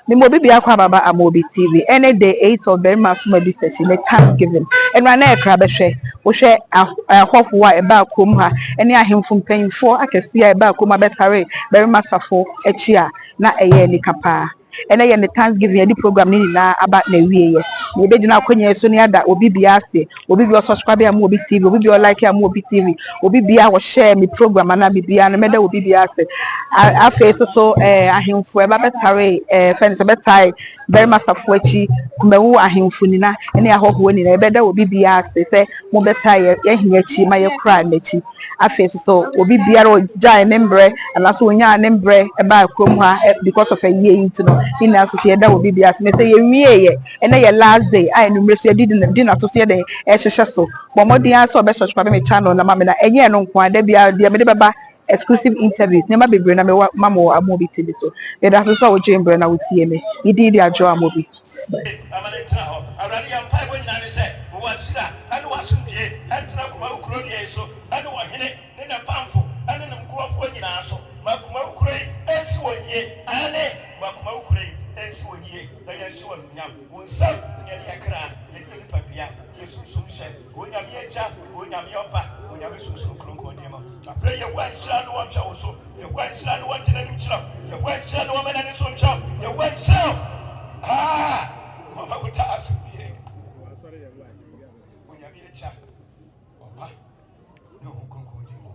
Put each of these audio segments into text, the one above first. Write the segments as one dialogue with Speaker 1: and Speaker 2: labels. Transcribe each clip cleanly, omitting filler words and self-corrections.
Speaker 1: Me mo bibi akwa baba amobi TV any day 8th of Barima Asumadu Sakyi me Thanksgiving and rana e kra behwe wo hwe ahofo a e ba kom ha ene ahemfo mpanyimfo akese a e ba kom abetare Barima Sarfo echi a na eye ni kapa ene ye ne Thanksgiving edi program ni na aba na wiye me be gina akonya so ne ada obi bia ase obi bia subscribe am obi TV obi bia like am obi TV obi bia wo share me program na bibia na meda obi bia ase afa so ahemfo e ba betare friends betai Barima Sarfo echi kumawu ahemfo ni na ene ahoho ni na e beda obi bia ase se mo betai ye hia chi ma ye kra na chi afa so obi bia ro jai nembre and so onya nembre e ba krom ha because of a year into no in associate that will be the as me say ye and your last day I enumerate did not associate the so but more than so be subscribe my channel na mama na enye no kwa da bia de me de baba exclusive interviews never be brain na me mama amobi tv so e da so wo chamber na wo tie me e di ajo amobi amane tra ho awrade ya mpa bo nyina ne se wo wasira ane wasundie entra kuma ukuro ne so ane wo hene ne na pamfo ane ne mkurofo nyina so makuma ukuro ensi wo ye ane makuma ukuro ensi wo ye na ya shi wo nyam wo nsam ne ya kra ye ni papia yesu sumshe wo nyam ye cha wo nyam ye opa wo nyam sumsum kronko ne ma apre ye wa nshira no wa pya wo so ye wa nshira no wa tina ni mchira ye wa nshira no wa mena ni so mchira ye wa nshira mama uta asubie wo nyam ye cha opa no kronko ne ma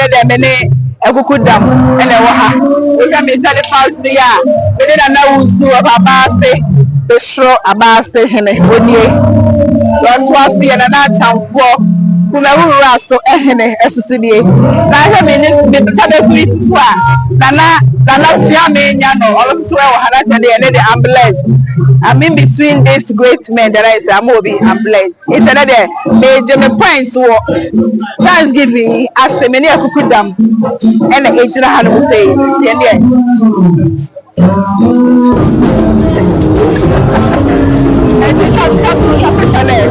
Speaker 1: ɛdɛ dɛ me ne ɛkuku dam ɛna ɛwɔ ha wohwɛ me nsa nifa so yi a me ne nana wusu ɔba abaase besoro abaase hene onie wɔto aso yɛ nana akyamfoɔ kumawuhene aso ɛhene ɛsoso nie na ahwɛ me ne me tata bɛ kuri fufu a nana tia me nya no ɔno nso ɛwɔ ha na kyɛ deɛ ne de ambulance. I'm in between these great men that I say I'm will be I'm blessed. It's another major points for Thanksgiving as the many of them and the agent had to say I just have to channel.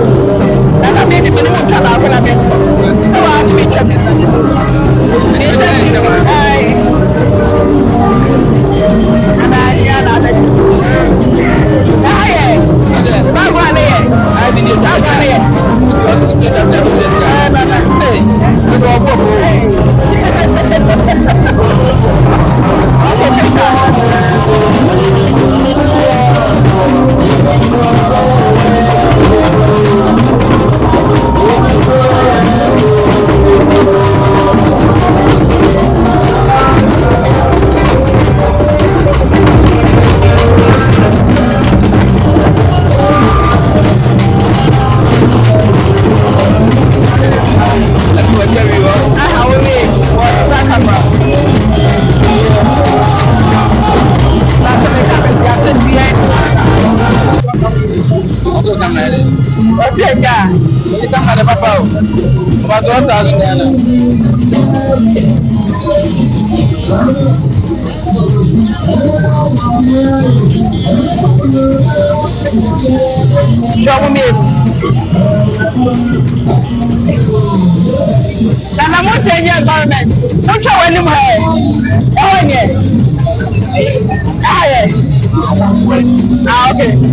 Speaker 1: And I made the minimum channel when I met you. So I have to be and about 1,000 Ghana. Show me. And I'm not changing environment. Don't show anymore. Oh, yeah. Ah, okay.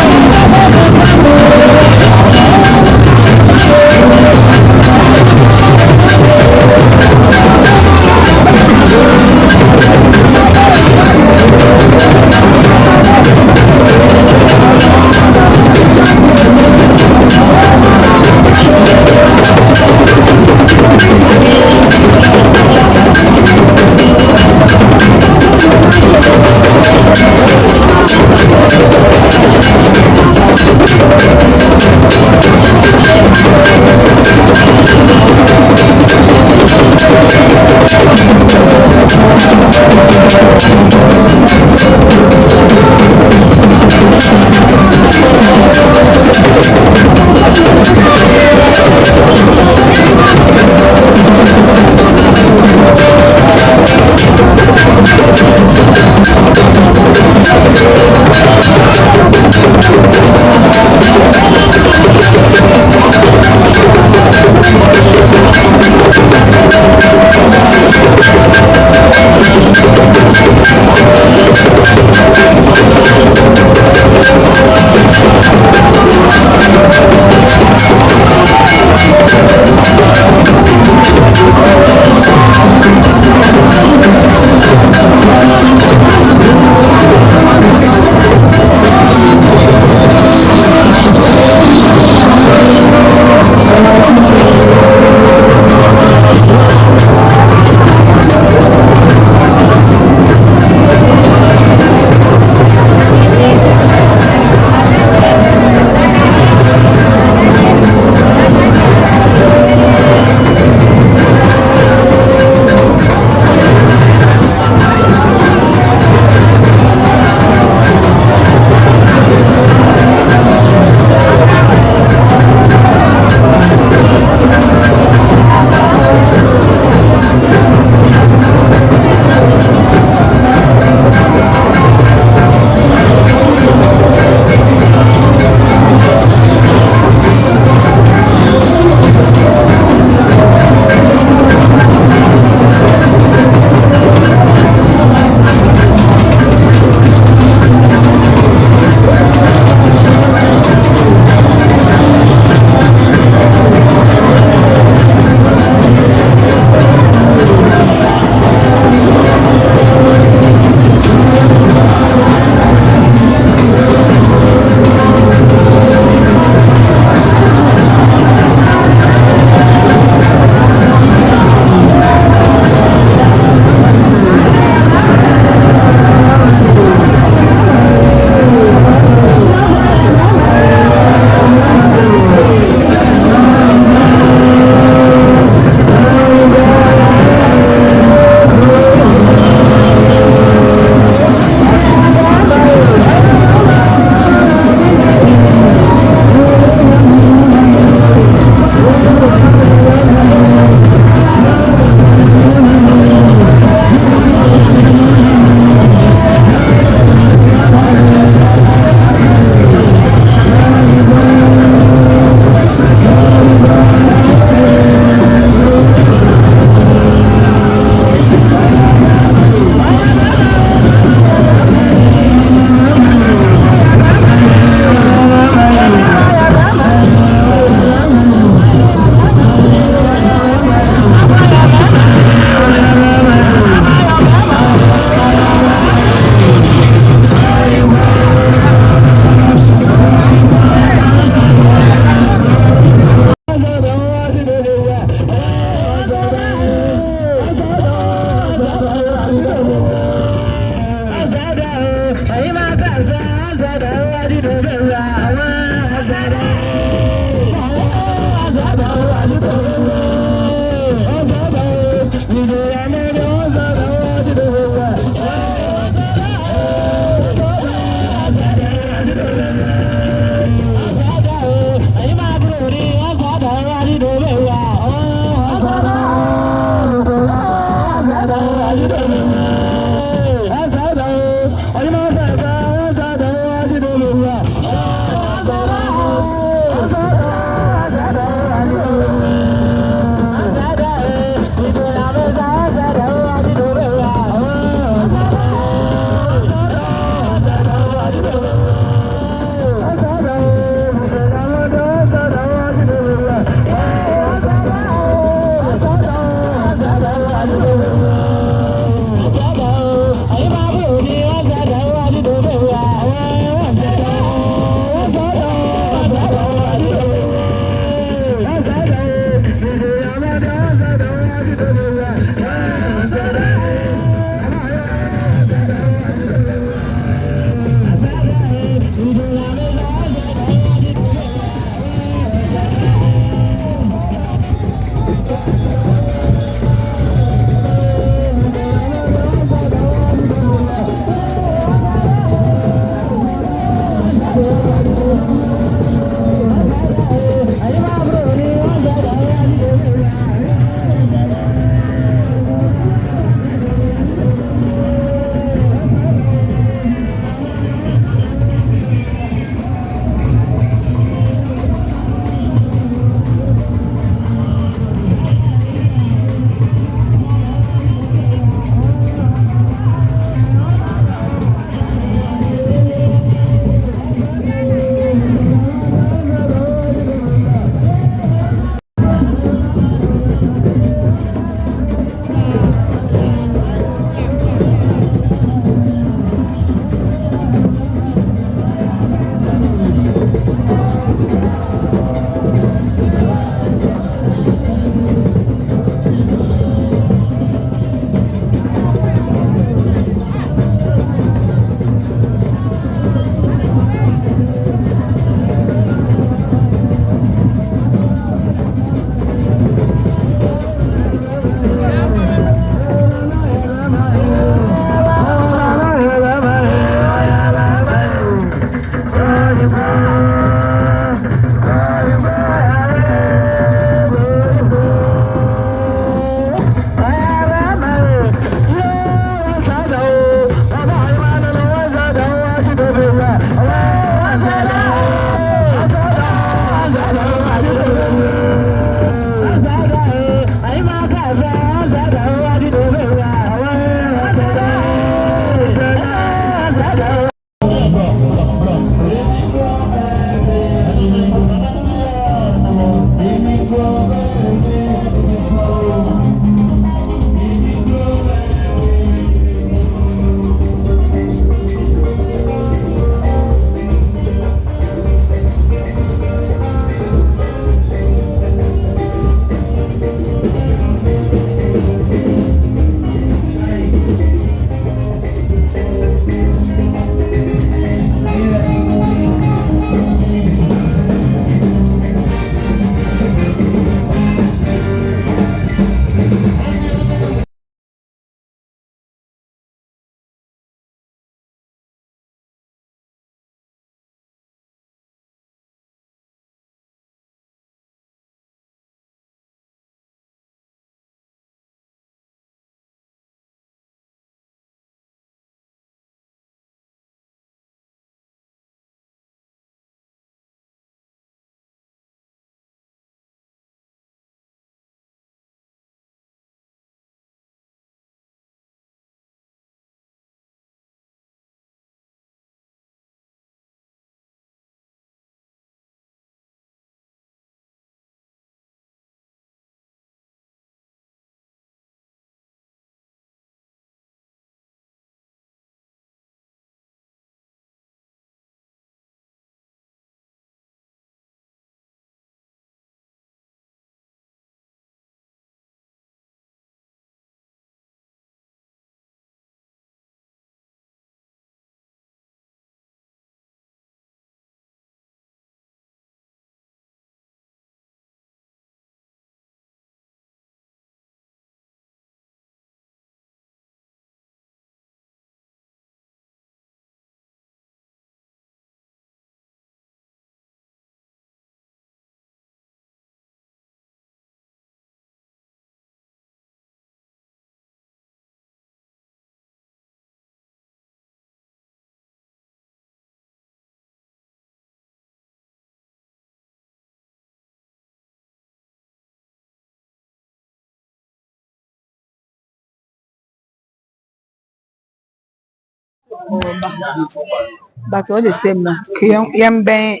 Speaker 1: But all the same no. Yem ben.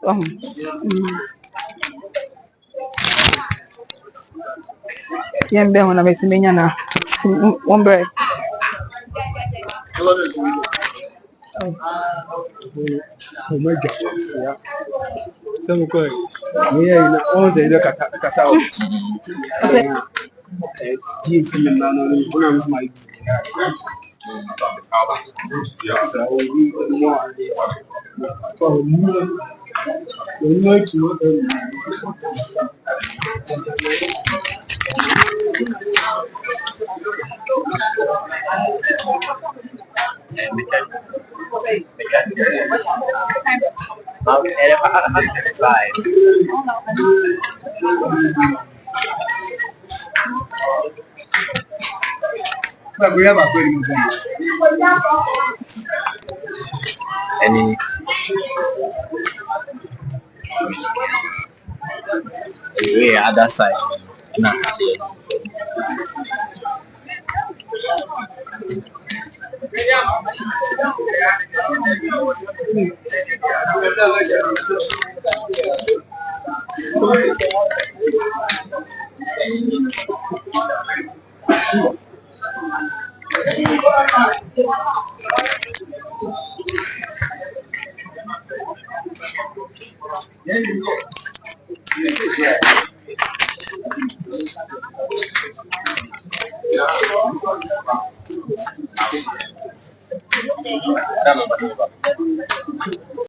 Speaker 1: Oh. Yem ben ona mesi menya na. One bread.
Speaker 2: Oh my God. Some coin. Yeah, all the Casao. James and Manon, when I was my. So we more. We know to but we have a pretty any other side.